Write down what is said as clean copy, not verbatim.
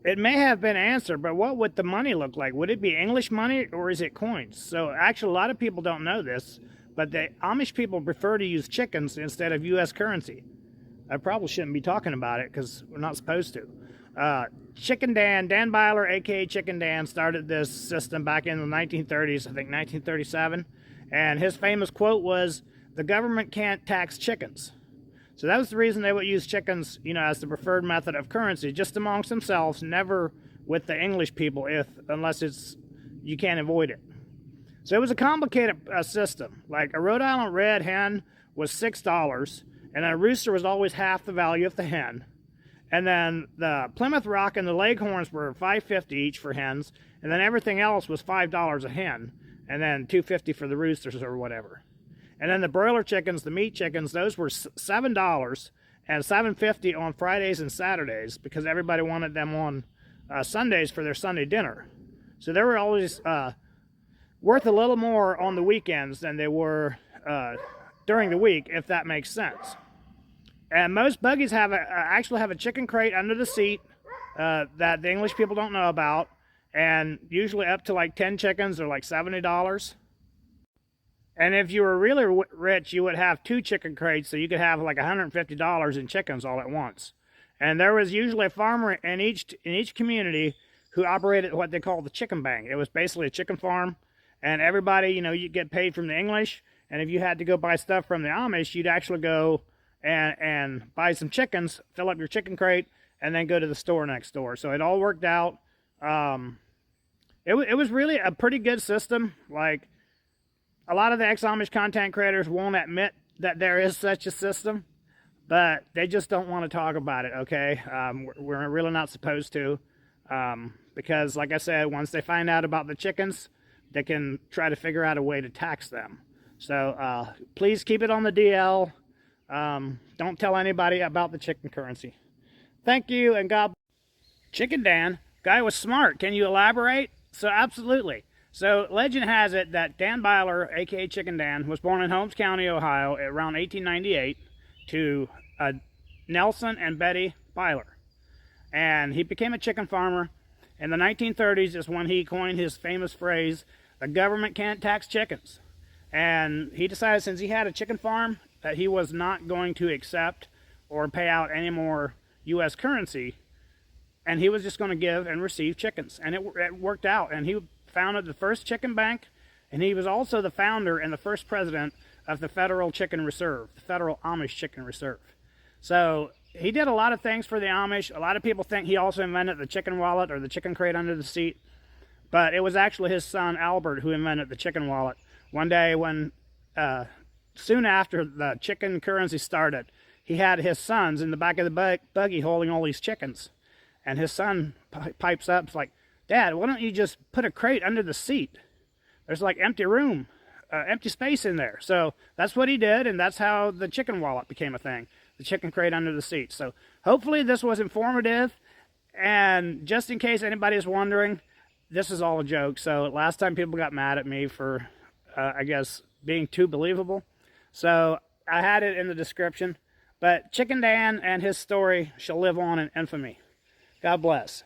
It may have been answered, but what would the money look like? Would it be English money or is it coins? So actually, a lot of people don't know this, but the Amish people prefer to use chickens instead of U.S. currency. I probably shouldn't be talking about it because we're not supposed to. Chicken Dan Byler, aka Chicken Dan, started this system back in the 1930s, I think 1937, and his famous quote was, "The government can't tax chickens." So that was the reason they would use chickens, as the preferred method of currency, just amongst themselves, never with the English people, unless you can't avoid it. So it was a complicated system. Like a Rhode Island red hen was $6, and a rooster was always half the value of the hen. And then the Plymouth Rock and the Leghorns were $5.50 each for hens, and then everything else was $5 a hen, and then $2.50 for the roosters or whatever. And then the broiler chickens, the meat chickens, those were $7 and $7.50 on Fridays and Saturdays because everybody wanted them on Sundays for their Sunday dinner. So they were always worth a little more on the weekends than they were during the week, if that makes sense. And most buggies actually have a chicken crate under the seat that the English people don't know about, and usually up to like 10 chickens are like $70. And if you were really rich, you would have 2 chicken crates, so you could have like $150 in chickens all at once. And there was usually a farmer in each community who operated what they called the chicken bank. It was basically a chicken farm, and everybody, you get paid from the English. And if you had to go buy stuff from the Amish, you'd actually go and buy some chickens, fill up your chicken crate, and then go to the store next door. So it all worked out. It was really a pretty good system. Like, a lot of the ex-Amish content creators won't admit that there is such a system, but they just don't want to talk about it, okay? We're really not supposed to, because, like I said, once they find out about the chickens, they can try to figure out a way to tax them. So please keep it on the DL. Don't tell anybody about the chicken currency. Thank you, and God. Chicken Dan, guy was smart. Can you elaborate? So absolutely. So legend has it that Dan Byler, aka Chicken Dan, was born in Holmes County, Ohio, around 1898 to Nelson and Betty Byler. And he became a chicken farmer. In the 1930s is when he coined his famous phrase, "The government can't tax chickens." And he decided, since he had a chicken farm, that he was not going to accept or pay out any more U.S. currency, and he was just going to give and receive chickens. And it worked out, and he founded the first chicken bank, and he was also the founder and the first president of the Federal Chicken Reserve, the Federal Amish Chicken Reserve. So he did a lot of things for the Amish. A lot of people think he also invented the chicken wallet or the chicken crate under the seat, but it was actually his son Albert who invented the chicken wallet. One day when, soon after the chicken currency started, he had his sons in the back of the buggy holding all these chickens. And his son pipes up, it's like, "Dad, why don't you just put a crate under the seat? There's like empty room, empty space in there." So that's what he did, and that's how the chicken wallet became a thing, the chicken crate under the seat. So hopefully this was informative, and just in case anybody is wondering, this is all a joke. So last time people got mad at me for, I guess, being too believable. So I had it in the description. But Chicken Dan and his story shall live on in infamy. God bless.